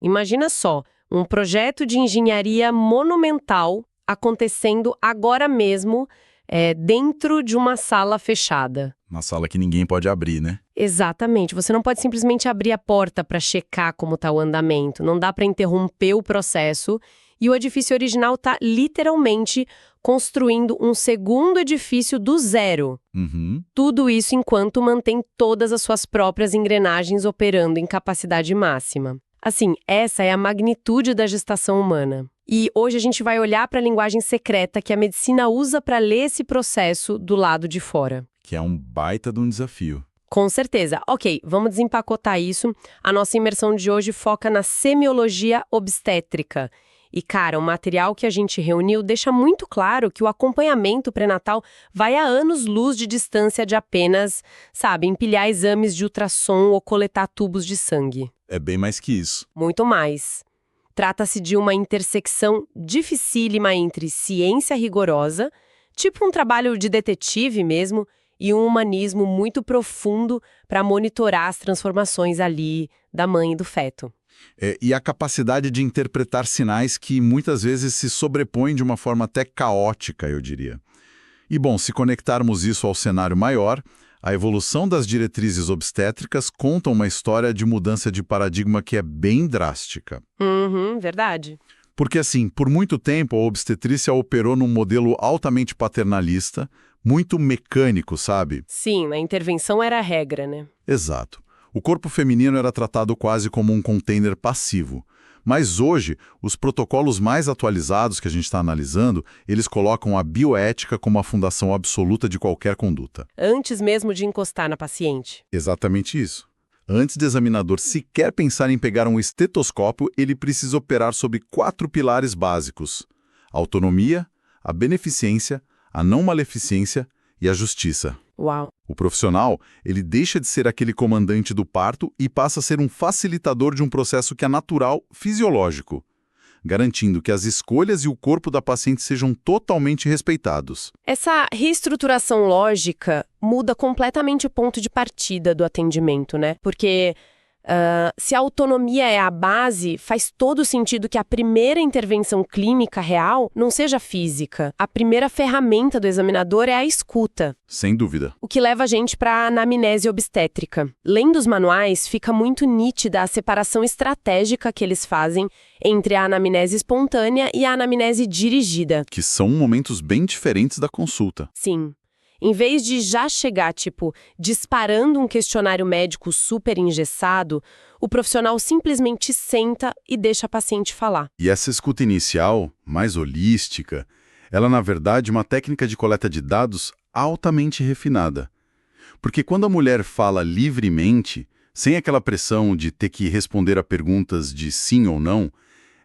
Imagina só, um projeto de engenharia monumental acontecendo agora mesmo, dentro de uma sala fechada. Uma sala que ninguém pode abrir, né? Exatamente. Você não pode simplesmente abrir a porta para checar como está o andamento. Não dá para interromper o processo. E o edifício original está literalmente construindo um segundo edifício do zero. Uhum. Tudo isso enquanto mantém todas as suas próprias engrenagens operando em capacidade máxima. Assim, essa é a magnitude da gestação humana. E hoje a gente vai olhar para a linguagem secreta que a medicina usa para ler esse processo do lado de fora. Que é um baita de um desafio. Com certeza. Ok, vamos desempacotar isso. A nossa imersão de hoje foca na semiologia obstétrica. E, cara, o material que a gente reuniu deixa muito claro que o acompanhamento pré-natal vai a anos-luz de distância de apenas, empilhar exames de ultrassom ou coletar tubos de sangue. É bem mais que isso. Muito mais. Trata-se de uma intersecção dificílima entre ciência rigorosa, tipo um trabalho de detetive mesmo, e um humanismo muito profundo para monitorar as transformações ali da mãe e do feto. E a capacidade de interpretar sinais que muitas vezes se sobrepõem de uma forma até caótica, eu diria. E bom, se conectarmos isso ao cenário maior, a evolução das diretrizes obstétricas conta uma história de mudança de paradigma que é bem drástica. Verdade. Porque assim, por muito tempo a obstetrícia operou num modelo altamente paternalista, muito mecânico, sabe? Sim, a intervenção era a regra, né? Exato. O corpo feminino era tratado quase como um container passivo. Mas hoje, os protocolos mais atualizados que a gente está analisando, eles colocam a bioética como a fundação absoluta de qualquer conduta. Antes mesmo de encostar na paciente. Exatamente isso. Antes do examinador sequer pensar em pegar um estetoscópio, ele precisa operar sobre 4 pilares básicos: a autonomia, a beneficência, a não maleficência e a justiça. Uau! O profissional, ele deixa de ser aquele comandante do parto e passa a ser um facilitador de um processo que é natural, fisiológico, garantindo que as escolhas e o corpo da paciente sejam totalmente respeitados. Essa reestruturação lógica muda completamente o ponto de partida do atendimento, né? Porque se a autonomia é a base, faz todo sentido que a primeira intervenção clínica real não seja física. A primeira ferramenta do examinador é a escuta. Sem dúvida. O que leva a gente para a anamnese obstétrica. Lendo os manuais, fica muito nítida a separação estratégica que eles fazem entre a anamnese espontânea e a anamnese dirigida. Que são momentos bem diferentes da consulta. Sim. Em vez de já chegar, disparando um questionário médico super engessado, o profissional simplesmente senta e deixa a paciente falar. E essa escuta inicial, mais holística, ela é, na verdade, uma técnica de coleta de dados altamente refinada. Porque quando a mulher fala livremente, sem aquela pressão de ter que responder a perguntas de sim ou não,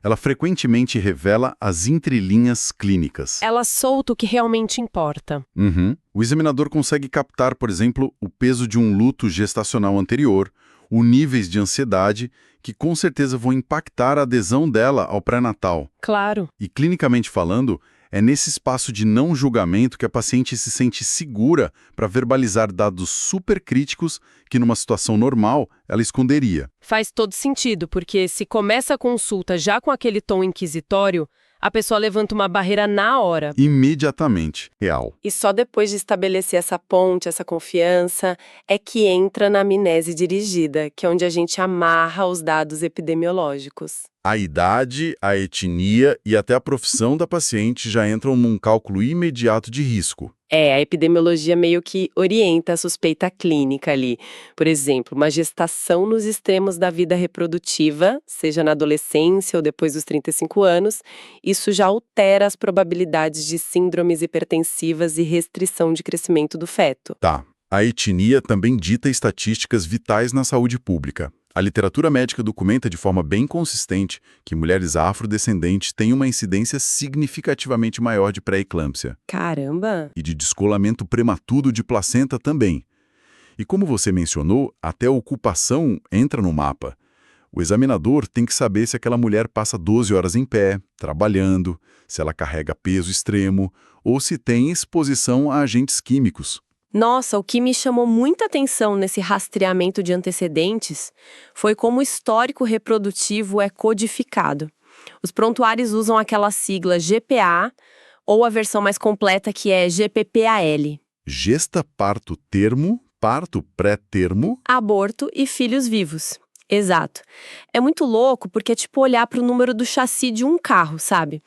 ela frequentemente revela as entrelinhas clínicas. Ela solta o que realmente importa. O examinador consegue captar, por exemplo, o peso de um luto gestacional anterior, os níveis de ansiedade, que com certeza vão impactar a adesão dela ao pré-natal. Claro. E clinicamente falando, é nesse espaço de não julgamento que a paciente se sente segura para verbalizar dados super críticos que, numa situação normal, ela esconderia. Faz todo sentido, porque se começa a consulta já com aquele tom inquisitório, a pessoa levanta uma barreira na hora. Imediatamente. Real. E só depois de estabelecer essa ponte, essa confiança, é que entra na anamnese dirigida, que é onde a gente amarra os dados epidemiológicos. A idade, a etnia e até a profissão da paciente já entram num cálculo imediato de risco. A epidemiologia meio que orienta a suspeita clínica ali. Por exemplo, uma gestação nos extremos da vida reprodutiva, seja na adolescência ou depois dos 35 anos, isso já altera as probabilidades de síndromes hipertensivas e restrição de crescimento do feto. Tá. A etnia também dita estatísticas vitais na saúde pública. A literatura médica documenta de forma bem consistente que mulheres afrodescendentes têm uma incidência significativamente maior de pré-eclâmpsia. Caramba! E de descolamento prematuro de placenta também. E como você mencionou, até a ocupação entra no mapa. O examinador tem que saber se aquela mulher passa 12 horas em pé, trabalhando, se ela carrega peso extremo ou se tem exposição a agentes químicos. Nossa, o que me chamou muita atenção nesse rastreamento de antecedentes foi como o histórico reprodutivo é codificado. Os prontuários usam aquela sigla GPA ou a versão mais completa que é GPPAL. Gesta, parto, termo, parto, pré-termo. Aborto e filhos vivos. Exato. É muito louco porque é tipo olhar para o número do chassi de um carro, sabe?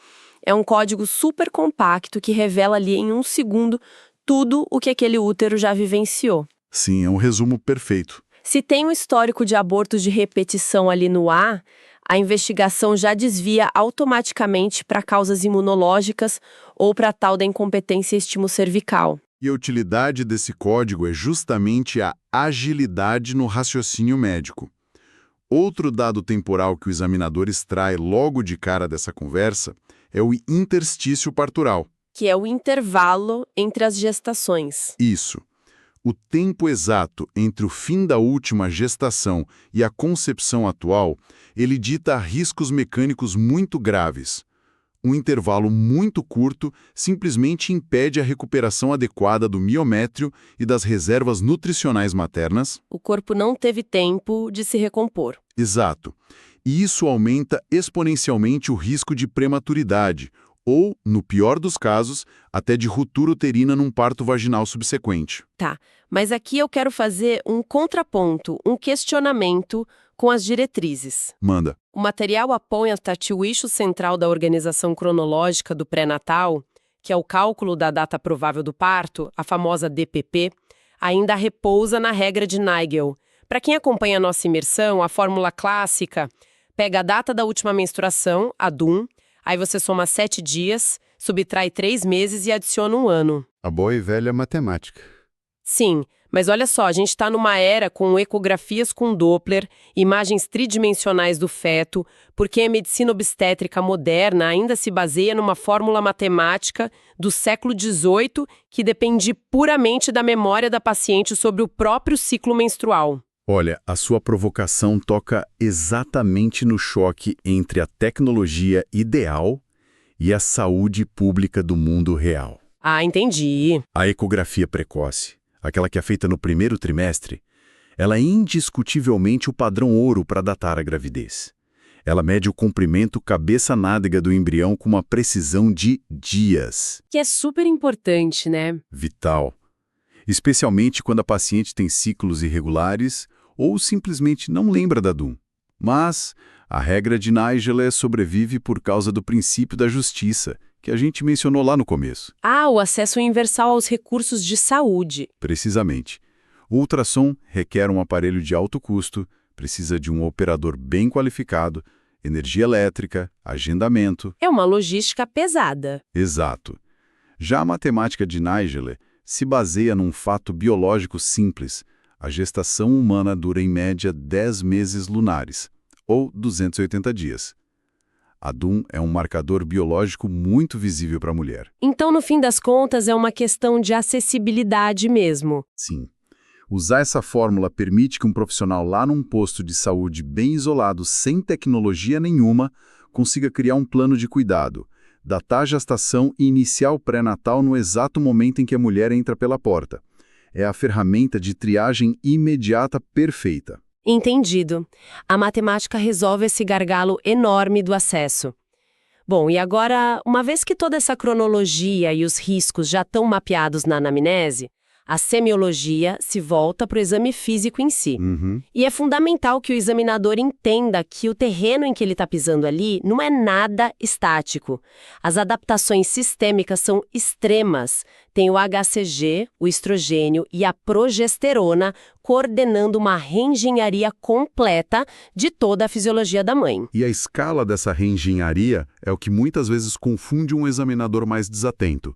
É um código super compacto que revela ali em um segundo tudo o que aquele útero já vivenciou. Sim, é um resumo perfeito. Se tem um histórico de abortos de repetição ali no A, a investigação já desvia automaticamente para causas imunológicas ou para a tal da incompetência estimo-cervical. E a utilidade desse código é justamente a agilidade no raciocínio médico. Outro dado temporal que o examinador extrai logo de cara dessa conversa é o interstício partural. Que é o intervalo entre as gestações. Isso. O tempo exato entre o fim da última gestação e a concepção atual, ele dita riscos mecânicos muito graves. Um intervalo muito curto simplesmente impede a recuperação adequada do miométrio e das reservas nutricionais maternas. O corpo não teve tempo de se recompor. Exato. E isso aumenta exponencialmente o risco de prematuridade, ou, no pior dos casos, até de ruptura uterina num parto vaginal subsequente. Tá, mas aqui eu quero fazer um contraponto, um questionamento com as diretrizes. Manda. O material aponta que o eixo central da organização cronológica do pré-natal, que é o cálculo da data provável do parto, a famosa DPP, ainda repousa na regra de Nigel. Para quem acompanha a nossa imersão, a fórmula clássica pega a data da última menstruação, a DUM, aí você soma 7 dias, subtrai 3 meses e adiciona 1 ano. A boa e velha matemática. Sim, mas olha só, a gente está numa era com ecografias com Doppler, imagens tridimensionais do feto, porque a medicina obstétrica moderna ainda se baseia numa fórmula matemática do século XVIII que depende puramente da memória da paciente sobre o próprio ciclo menstrual. Olha, a sua provocação toca exatamente no choque entre a tecnologia ideal e a saúde pública do mundo real. Ah, entendi. A ecografia precoce, aquela que é feita no primeiro trimestre, ela é indiscutivelmente o padrão ouro para datar a gravidez. Ela mede o comprimento cabeça-nádega do embrião com uma precisão de dias. Que é super importante, né? Vital. Especialmente quando a paciente tem ciclos irregulares ou simplesmente não lembra da DUM. Mas a regra de Nigel sobrevive por causa do princípio da justiça, que a gente mencionou lá no começo. Ah, o acesso universal aos recursos de saúde. Precisamente. O ultrassom requer um aparelho de alto custo, precisa de um operador bem qualificado, energia elétrica, agendamento. É uma logística pesada. Exato. Já a matemática de Nigel se baseia num fato biológico simples. A gestação humana dura em média 10 meses lunares, ou 280 dias. A DUM é um marcador biológico muito visível para a mulher. Então, no fim das contas, é uma questão de acessibilidade mesmo. Sim. Usar essa fórmula permite que um profissional lá num posto de saúde bem isolado, sem tecnologia nenhuma, consiga criar um plano de cuidado, datar a gestação e iniciar o pré-natal no exato momento em que a mulher entra pela porta. É a ferramenta de triagem imediata perfeita. Entendido. A matemática resolve esse gargalo enorme do acesso. Bom, e agora, uma vez que toda essa cronologia e os riscos já estão mapeados na anamnese, a semiologia se volta para o exame físico em si. E é fundamental que o examinador entenda que o terreno em que ele está pisando ali não é nada estático. As adaptações sistêmicas são extremas. Tem o HCG, o estrogênio e a progesterona coordenando uma reengenharia completa de toda a fisiologia da mãe. E a escala dessa reengenharia é o que muitas vezes confunde um examinador mais desatento.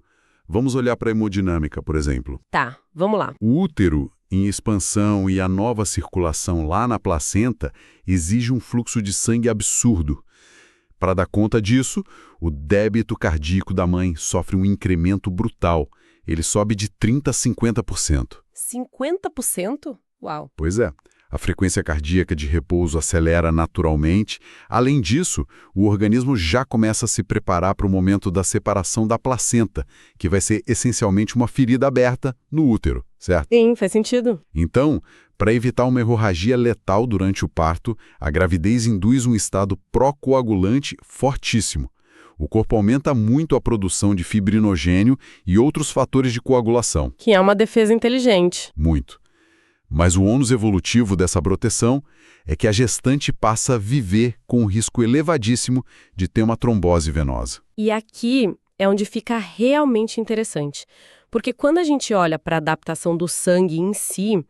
Vamos olhar para a hemodinâmica, por exemplo. Tá, vamos lá. O útero, em expansão e a nova circulação lá na placenta, exige um fluxo de sangue absurdo. Para dar conta disso, o débito cardíaco da mãe sofre um incremento brutal. Ele sobe de 30% a 50%. 50%? Uau. Pois é. A frequência cardíaca de repouso acelera naturalmente. Além disso, o organismo já começa a se preparar para o momento da separação da placenta, que vai ser essencialmente uma ferida aberta no útero, certo? Sim, faz sentido. Então, para evitar uma hemorragia letal durante o parto, a gravidez induz um estado pró-coagulante fortíssimo. O corpo aumenta muito a produção de fibrinogênio e outros fatores de coagulação. Que é uma defesa inteligente. Muito. Mas o ônus evolutivo dessa proteção é que a gestante passa a viver com um risco elevadíssimo de ter uma trombose venosa. E aqui é onde fica realmente interessante. Porque quando a gente olha para a adaptação do sangue em si,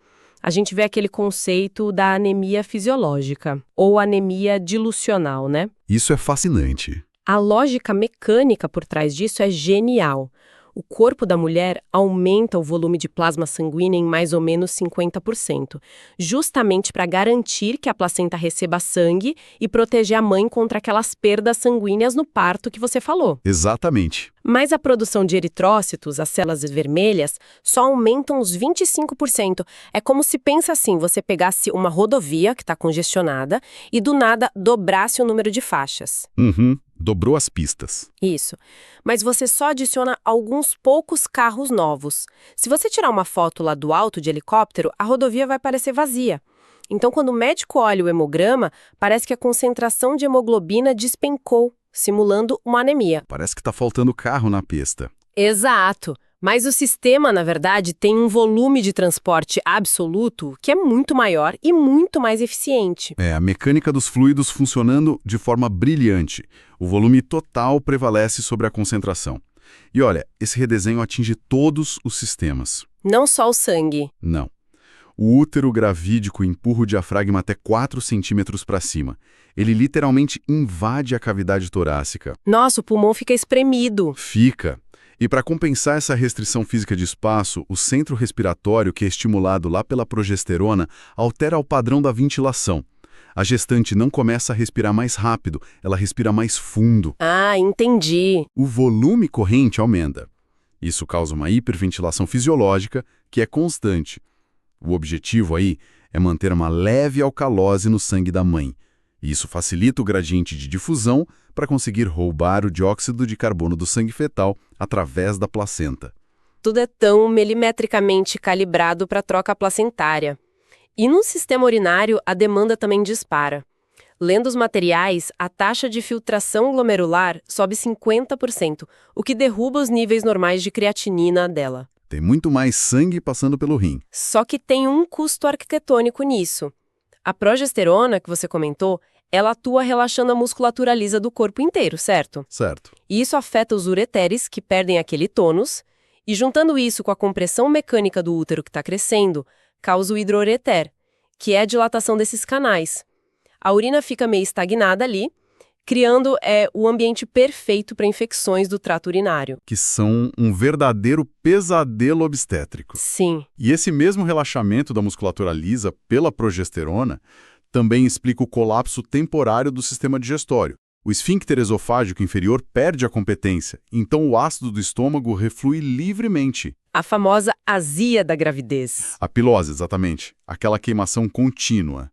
a gente vê aquele conceito da anemia fisiológica, ou anemia dilucional, né? Isso é fascinante. A lógica mecânica por trás disso é genial. O corpo da mulher aumenta o volume de plasma sanguíneo em mais ou menos 50%, justamente para garantir que a placenta receba sangue e proteger a mãe contra aquelas perdas sanguíneas no parto que você falou. Exatamente. Mas a produção de eritrócitos, as células vermelhas, só aumentam uns 25%. É como se, pensa assim, você pegasse uma rodovia que está congestionada e do nada dobrasse o número de faixas. Dobrou as pistas. Isso. Mas você só adiciona alguns poucos carros novos. Se você tirar uma foto lá do alto de helicóptero, a rodovia vai parecer vazia. Então, quando o médico olha o hemograma, parece que a concentração de hemoglobina despencou, simulando uma anemia. Parece que está faltando carro na pista. Exato. Mas o sistema, na verdade, tem um volume de transporte absoluto que é muito maior e muito mais eficiente. É, a mecânica dos fluidos funcionando de forma brilhante. O volume total prevalece sobre a concentração. E olha, esse redesenho atinge todos os sistemas. Não só o sangue. Não. O útero gravídico empurra o diafragma até 4 centímetros para cima. Ele literalmente invade a cavidade torácica. Nossa, o pulmão fica espremido. Fica. E para compensar essa restrição física de espaço, o centro respiratório, que é estimulado lá pela progesterona, altera o padrão da ventilação. A gestante não começa a respirar mais rápido, ela respira mais fundo. Ah, entendi. O volume corrente aumenta. Isso causa uma hiperventilação fisiológica que é constante. O objetivo aí é manter uma leve alcalose no sangue da mãe. Isso facilita o gradiente de difusão para conseguir roubar o dióxido de carbono do sangue fetal através da placenta. Tudo é tão milimetricamente calibrado para a troca placentária. E no sistema urinário, a demanda também dispara. Lendo os materiais, a taxa de filtração glomerular sobe 50%, o que derruba os níveis normais de creatinina dela. Tem muito mais sangue passando pelo rim. Só que tem um custo arquitetônico nisso. A progesterona, que você comentou, ela atua relaxando a musculatura lisa do corpo inteiro, certo? Certo. E isso afeta os ureteres, que perdem aquele tônus, e juntando isso com a compressão mecânica do útero que está crescendo, causa o hidroureter, que é a dilatação desses canais. A urina fica meio estagnada ali, criando o ambiente perfeito para infecções do trato urinário. Que são um verdadeiro pesadelo obstétrico. Sim. E esse mesmo relaxamento da musculatura lisa pela progesterona também explica o colapso temporário do sistema digestório. O esfíncter esofágico inferior perde a competência, então o ácido do estômago reflui livremente. A famosa azia da gravidez. A pilose, exatamente. Aquela queimação contínua.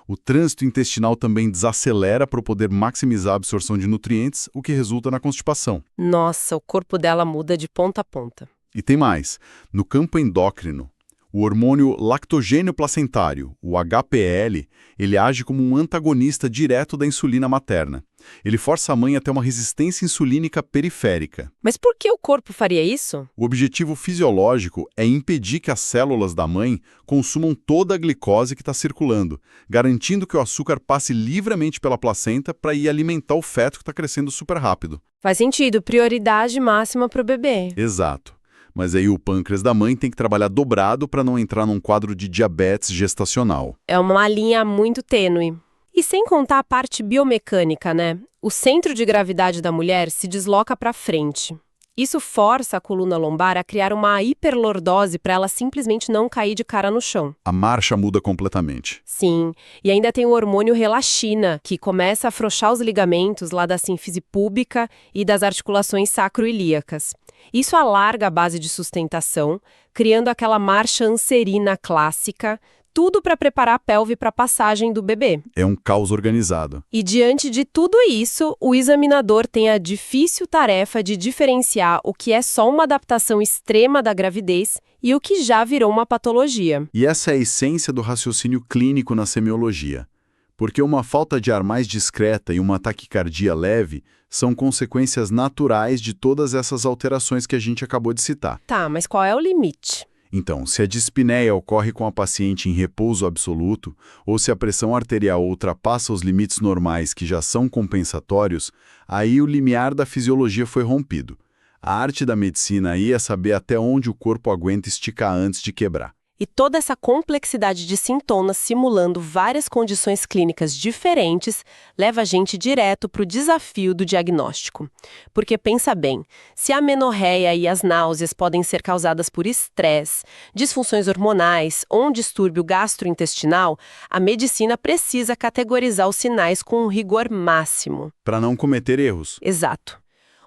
O trânsito intestinal também desacelera para poder maximizar a absorção de nutrientes, o que resulta na constipação. Nossa, o corpo dela muda de ponta a ponta. E tem mais. No campo endócrino, o hormônio lactogênio placentário, o HPL, ele age como um antagonista direto da insulina materna. Ele força a mãe a ter uma resistência insulínica periférica. Mas por que o corpo faria isso? O objetivo fisiológico é impedir que as células da mãe consumam toda a glicose que está circulando, garantindo que o açúcar passe livremente pela placenta para ir alimentar o feto que está crescendo super rápido. Faz sentido, prioridade máxima para o bebê. Exato. Mas aí o pâncreas da mãe tem que trabalhar dobrado para não entrar num quadro de diabetes gestacional. É uma linha muito tênue. E sem contar a parte biomecânica, né? O centro de gravidade da mulher se desloca para frente. Isso força a coluna lombar a criar uma hiperlordose para ela simplesmente não cair de cara no chão. A marcha muda completamente. Sim, e ainda tem o hormônio relaxina, que começa a afrouxar os ligamentos lá da sínfise púbica e das articulações sacroiliacas. Isso alarga a base de sustentação, criando aquela marcha anserina clássica, tudo para preparar a pelve para a passagem do bebê. É um caos organizado. E diante de tudo isso, o examinador tem a difícil tarefa de diferenciar o que é só uma adaptação extrema da gravidez e o que já virou uma patologia. E essa é a essência do raciocínio clínico na semiologia. Porque uma falta de ar mais discreta e uma taquicardia leve são consequências naturais de todas essas alterações que a gente acabou de citar. Tá, mas qual é o limite? Então, se a dispneia ocorre com a paciente em repouso absoluto, ou se a pressão arterial ultrapassa os limites normais que já são compensatórios, aí o limiar da fisiologia foi rompido. A arte da medicina aí é saber até onde o corpo aguenta esticar antes de quebrar. E toda essa complexidade de sintomas simulando várias condições clínicas diferentes leva a gente direto para o desafio do diagnóstico. Porque pensa bem, se a amenorreia e as náuseas podem ser causadas por estresse, disfunções hormonais ou um distúrbio gastrointestinal, a medicina precisa categorizar os sinais com um rigor máximo. Para não cometer erros. Exato.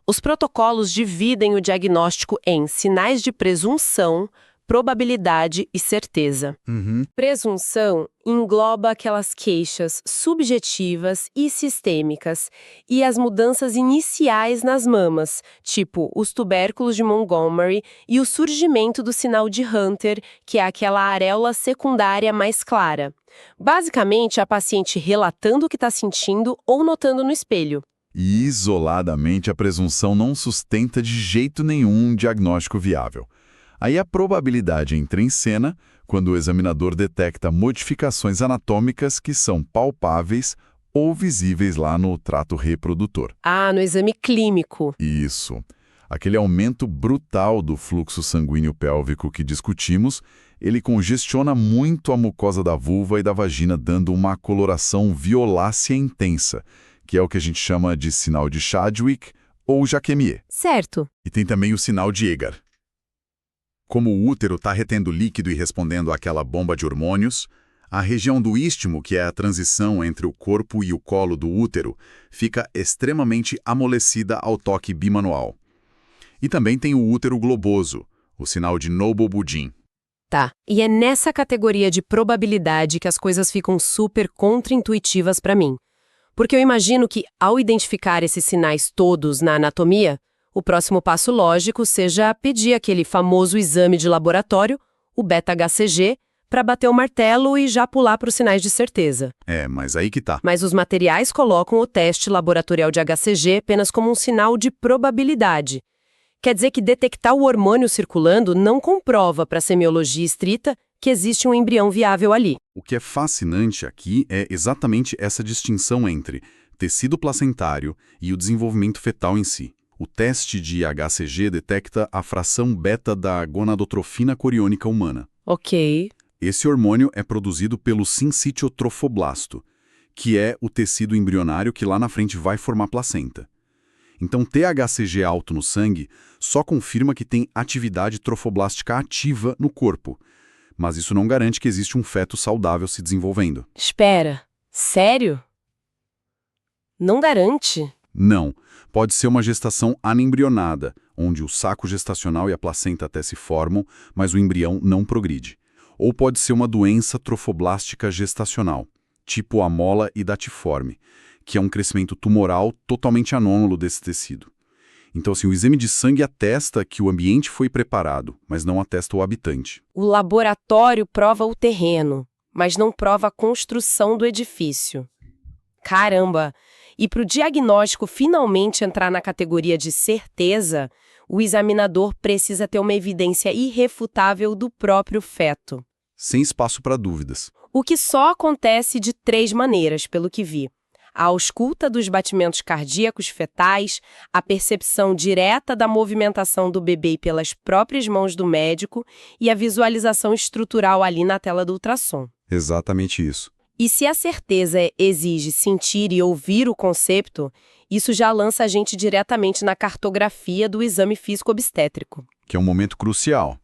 Os protocolos dividem o diagnóstico em sinais de presunção, probabilidade e certeza. Presunção engloba aquelas queixas subjetivas e sistêmicas e as mudanças iniciais nas mamas, tipo os tubérculos de Montgomery e o surgimento do sinal de Hunter, que é aquela areola secundária mais clara. Basicamente, a paciente relatando o que está sentindo ou notando no espelho. E isoladamente a presunção não sustenta de jeito nenhum um diagnóstico viável. Aí a probabilidade entra em cena quando o examinador detecta modificações anatômicas que são palpáveis ou visíveis lá no trato reprodutor. Ah, no exame clínico. Isso. Aquele aumento brutal do fluxo sanguíneo pélvico que discutimos, ele congestiona muito a mucosa da vulva e da vagina, dando uma coloração violácea intensa, que é o que a gente chama de sinal de Chadwick ou Jacqueminot. Certo. E tem também o sinal de Egar. Como o útero está retendo líquido e respondendo àquela bomba de hormônios, a região do istmo, que é a transição entre o corpo e o colo do útero, fica extremamente amolecida ao toque bimanual. E também tem o útero globoso, o sinal de Noble-Boudin. Tá, e é nessa categoria de probabilidade que as coisas ficam super contraintuitivas para mim. Porque eu imagino que, ao identificar esses sinais todos na anatomia, o próximo passo lógico seja pedir aquele famoso exame de laboratório, o beta-HCG, para bater o martelo e já pular para os sinais de certeza. Mas aí que tá. Mas os materiais colocam o teste laboratorial de HCG apenas como um sinal de probabilidade. Quer dizer que detectar o hormônio circulando não comprova para a semiologia estrita que existe um embrião viável ali. O que é fascinante aqui é exatamente essa distinção entre tecido placentário e o desenvolvimento fetal em si. O teste de HCG detecta a fração beta da gonadotrofina coriônica humana. Ok. Esse hormônio é produzido pelo sincitiotrofoblasto, que é o tecido embrionário que lá na frente vai formar placenta. Então, ter HCG alto no sangue só confirma que tem atividade trofoblástica ativa no corpo, mas isso não garante que existe um feto saudável se desenvolvendo. Espera, sério? Não garante? Não. Pode ser uma gestação anembrionada, onde o saco gestacional e a placenta até se formam, mas o embrião não progride. Ou pode ser uma doença trofoblástica gestacional, tipo a mola hidatiforme, que é um crescimento tumoral totalmente anômalo desse tecido. Então, assim, o exame de sangue atesta que o ambiente foi preparado, mas não atesta o habitante. O laboratório prova o terreno, mas não prova a construção do edifício. Caramba! E para o diagnóstico finalmente entrar na categoria de certeza, o examinador precisa ter uma evidência irrefutável do próprio feto. Sem espaço para dúvidas. O que só acontece de 3 maneiras, pelo que vi. A ausculta dos batimentos cardíacos fetais, a percepção direta da movimentação do bebê pelas próprias mãos do médico e a visualização estrutural ali na tela do ultrassom. Exatamente isso. E se a certeza exige sentir e ouvir o concepto, isso já lança a gente diretamente na cartografia do exame físico obstétrico. Que é um momento crucial.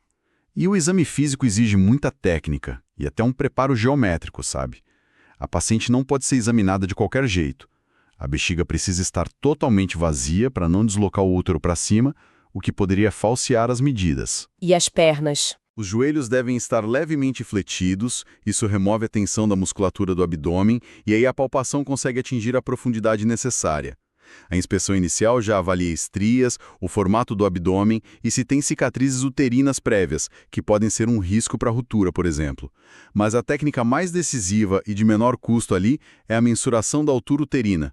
E o exame físico exige muita técnica e até um preparo geométrico, sabe? A paciente não pode ser examinada de qualquer jeito. A bexiga precisa estar totalmente vazia para não deslocar o útero para cima, o que poderia falsear as medidas. E as pernas? Os joelhos devem estar levemente fletidos, isso remove a tensão da musculatura do abdômen e aí a palpação consegue atingir a profundidade necessária. A inspeção inicial já avalia estrias, o formato do abdômen e se tem cicatrizes uterinas prévias, que podem ser um risco para ruptura, por exemplo. Mas a técnica mais decisiva e de menor custo ali é a mensuração da altura uterina.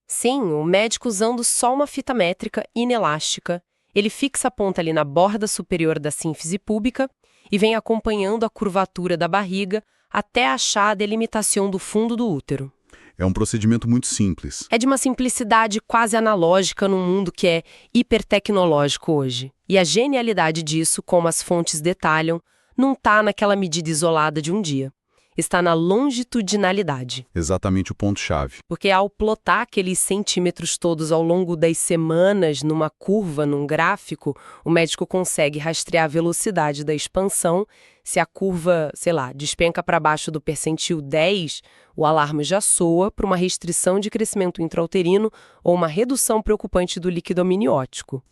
Sim, o médico usando só uma fita métrica inelástica. Ele fixa a ponta ali na borda superior da sínfise púbica e vem acompanhando a curvatura da barriga até achar a delimitação do fundo do útero. É um procedimento muito simples. É de uma simplicidade quase analógica num mundo que é hipertecnológico hoje. E a genialidade disso, como as fontes detalham, não está naquela medida isolada de um dia. Está na longitudinalidade. Exatamente o ponto-chave. Porque ao plotar aqueles centímetros todos ao longo das semanas numa curva, num gráfico, o médico consegue rastrear a velocidade da expansão. Se a curva, sei lá, despenca para baixo do percentil 10, o alarme já soa para uma restrição de crescimento intrauterino ou uma redução preocupante do líquido amniótico.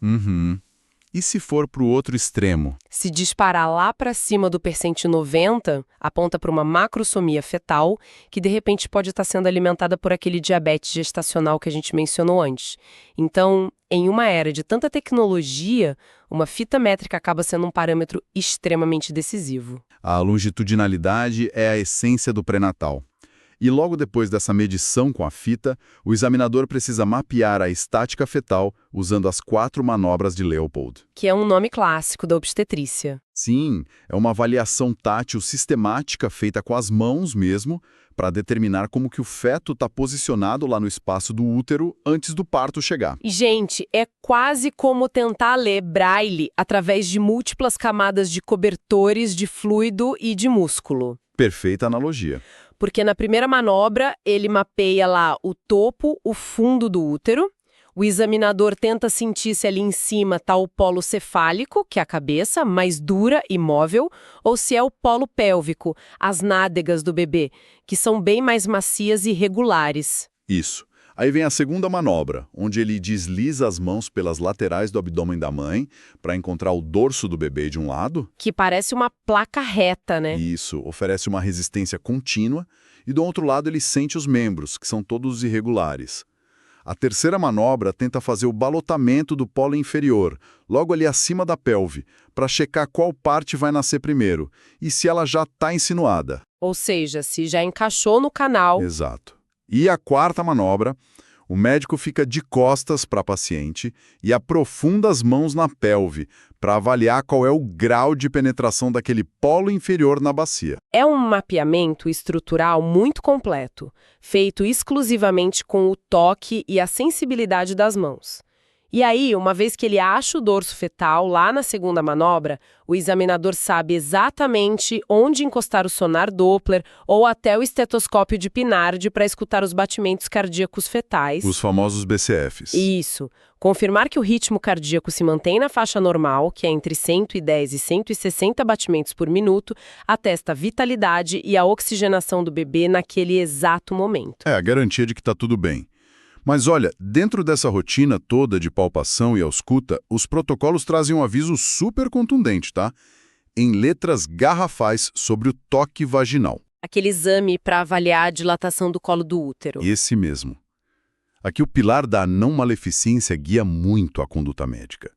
E se for para o outro extremo? Se disparar lá para cima do percentil 90, aponta para uma macrosomia fetal, que de repente pode estar sendo alimentada por aquele diabetes gestacional que a gente mencionou antes. Então, em uma era de tanta tecnologia, uma fita métrica acaba sendo um parâmetro extremamente decisivo. A longitudinalidade é a essência do pré-natal. E logo depois dessa medição com a fita, o examinador precisa mapear a estática fetal usando as 4 manobras de Leopold. Que é um nome clássico da obstetrícia. Sim, é uma avaliação tátil sistemática feita com as mãos mesmo, para determinar como que o feto está posicionado lá no espaço do útero antes do parto chegar. E, gente, é quase como tentar ler Braille através de múltiplas camadas de cobertores de fluido e de músculo. Perfeita analogia. Porque na primeira manobra, ele mapeia lá o topo, o fundo do útero. O examinador tenta sentir se ali em cima está o polo cefálico, que é a cabeça, mais dura e móvel, ou se é o polo pélvico, as nádegas do bebê, que são bem mais macias e regulares. Isso. Aí vem a segunda manobra, onde ele desliza as mãos pelas laterais do abdômen da mãe para encontrar o dorso do bebê de um lado. Que parece uma placa reta, né? Isso, oferece uma resistência contínua. E do outro lado ele sente os membros, que são todos irregulares. A terceira manobra tenta fazer o balotamento do polo inferior, logo ali acima da pelve, para checar qual parte vai nascer primeiro e se ela já está insinuada. Ou seja, se já encaixou no canal. Exato. E a quarta manobra, o médico fica de costas para a paciente e aprofunda as mãos na pelve para avaliar qual é o grau de penetração daquele polo inferior na bacia. É um mapeamento estrutural muito completo, feito exclusivamente com o toque e a sensibilidade das mãos. E aí, uma vez que ele acha o dorso fetal lá na segunda manobra, o examinador sabe exatamente onde encostar o sonar Doppler ou até o estetoscópio de Pinard para escutar os batimentos cardíacos fetais. Os famosos BCFs. Isso. Confirmar que o ritmo cardíaco se mantém na faixa normal, que é entre 110 e 160 batimentos por minuto, atesta a vitalidade e a oxigenação do bebê naquele exato momento. É a garantia de que está tudo bem. Mas olha, dentro dessa rotina toda de palpação e ausculta, os protocolos trazem um aviso super contundente, tá? Em letras garrafais sobre o toque vaginal. Aquele exame para avaliar a dilatação do colo do útero. Esse mesmo. Aqui o pilar da não maleficência guia muito a conduta médica.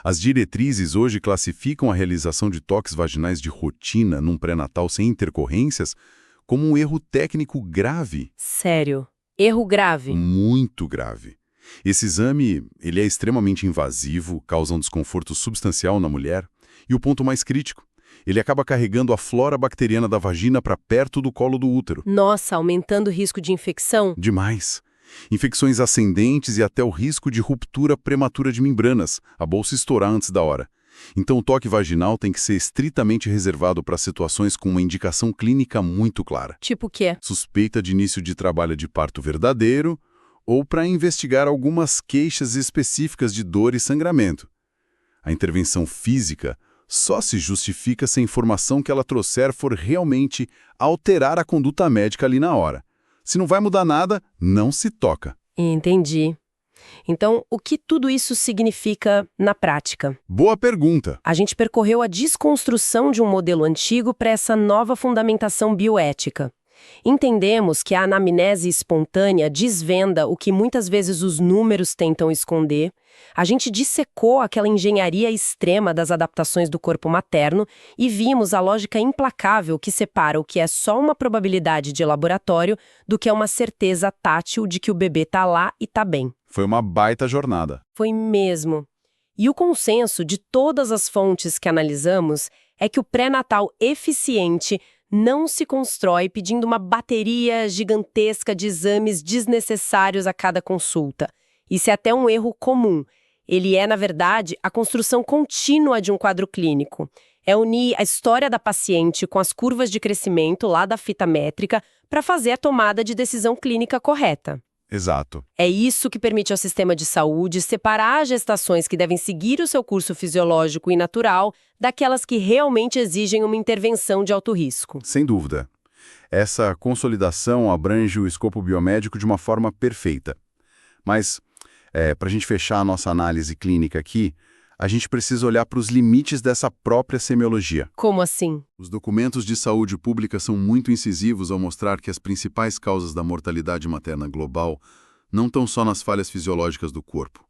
As diretrizes hoje classificam a realização de toques vaginais de rotina num pré-natal sem intercorrências como um erro técnico grave. Sério? Erro grave? Muito grave. Esse exame, ele é extremamente invasivo, causa um desconforto substancial na mulher. E o ponto mais crítico, ele acaba carregando a flora bacteriana da vagina para perto do colo do útero. Nossa, aumentando o risco de infecção? Demais. Infecções ascendentes e até o risco de ruptura prematura de membranas, a bolsa estourar antes da hora. Então o toque vaginal tem que ser estritamente reservado para situações com uma indicação clínica muito clara. Tipo o quê? Suspeita de início de trabalho de parto verdadeiro ou para investigar algumas queixas específicas de dor e sangramento. A intervenção física só se justifica se a informação que ela trouxer for realmente alterar a conduta médica ali na hora. Se não vai mudar nada, não se toca. Entendi. Então, o que tudo isso significa na prática? Boa pergunta. A gente percorreu a desconstrução de um modelo antigo para essa nova fundamentação bioética. Entendemos que a anamnese espontânea desvenda o que muitas vezes os números tentam esconder. A gente dissecou aquela engenharia extrema das adaptações do corpo materno e vimos a lógica implacável que separa o que é só uma probabilidade de laboratório do que é uma certeza tátil de que o bebê tá lá e tá bem. Foi uma baita jornada. Foi mesmo. E o consenso de todas as fontes que analisamos é que o pré-natal eficiente não se constrói pedindo uma bateria gigantesca de exames desnecessários a cada consulta. Isso é até um erro comum. Ele é, na verdade, a construção contínua de um quadro clínico. É unir a história da paciente com as curvas de crescimento lá da fita métrica para fazer a tomada de decisão clínica correta. Exato. É isso que permite ao sistema de saúde separar as gestações que devem seguir o seu curso fisiológico e natural daquelas que realmente exigem uma intervenção de alto risco. Sem dúvida. Essa consolidação abrange o escopo biomédico de uma forma perfeita. Mas, para a gente fechar a nossa análise clínica aqui, a gente precisa olhar para os limites dessa própria semiologia. Como assim? Os documentos de saúde pública são muito incisivos ao mostrar que as principais causas da mortalidade materna global não estão só nas falhas fisiológicas do corpo.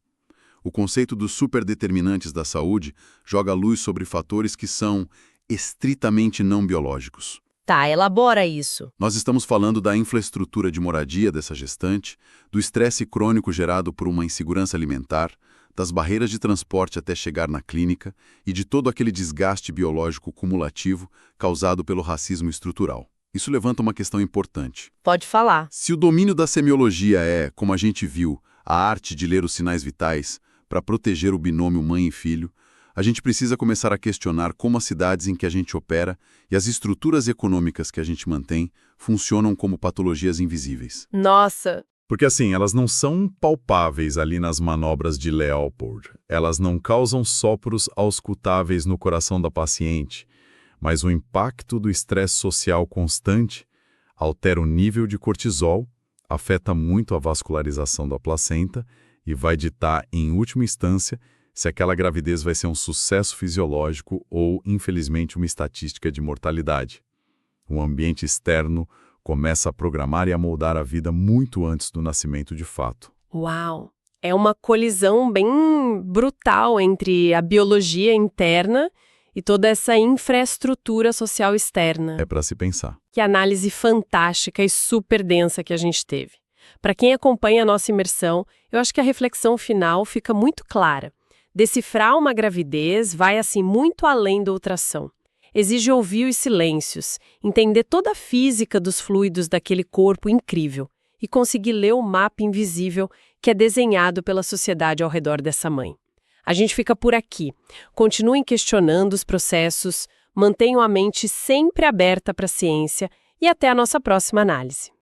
O conceito dos superdeterminantes da saúde joga luz sobre fatores que são estritamente não biológicos. Tá, elabora isso. Nós estamos falando da infraestrutura de moradia dessa gestante, do estresse crônico gerado por uma insegurança alimentar, das barreiras de transporte até chegar na clínica e de todo aquele desgaste biológico cumulativo causado pelo racismo estrutural. Isso levanta uma questão importante. Pode falar. Se o domínio da semiologia é, como a gente viu, a arte de ler os sinais vitais para proteger o binômio mãe e filho, a gente precisa começar a questionar como as cidades em que a gente opera e as estruturas econômicas que a gente mantém funcionam como patologias invisíveis. Nossa! Porque assim, elas não são palpáveis ali nas manobras de Leopold. Elas não causam sopros auscultáveis no coração da paciente, mas o impacto do estresse social constante altera o nível de cortisol, afeta muito a vascularização da placenta e vai ditar, em última instância, se aquela gravidez vai ser um sucesso fisiológico ou, infelizmente, uma estatística de mortalidade. O ambiente externo começa a programar e a moldar a vida muito antes do nascimento de fato. Uau! É uma colisão bem brutal entre a biologia interna e toda essa infraestrutura social externa. É para se pensar. Que análise fantástica e super densa que a gente teve. Para quem acompanha a nossa imersão, eu acho que a reflexão final fica muito clara. Decifrar uma gravidez vai, assim, muito além da ultrassom. Exige ouvir os silêncios, entender toda a física dos fluidos daquele corpo incrível e conseguir ler o mapa invisível que é desenhado pela sociedade ao redor dessa mãe. A gente fica por aqui. Continuem questionando os processos, mantenham a mente sempre aberta para a ciência e até a nossa próxima análise.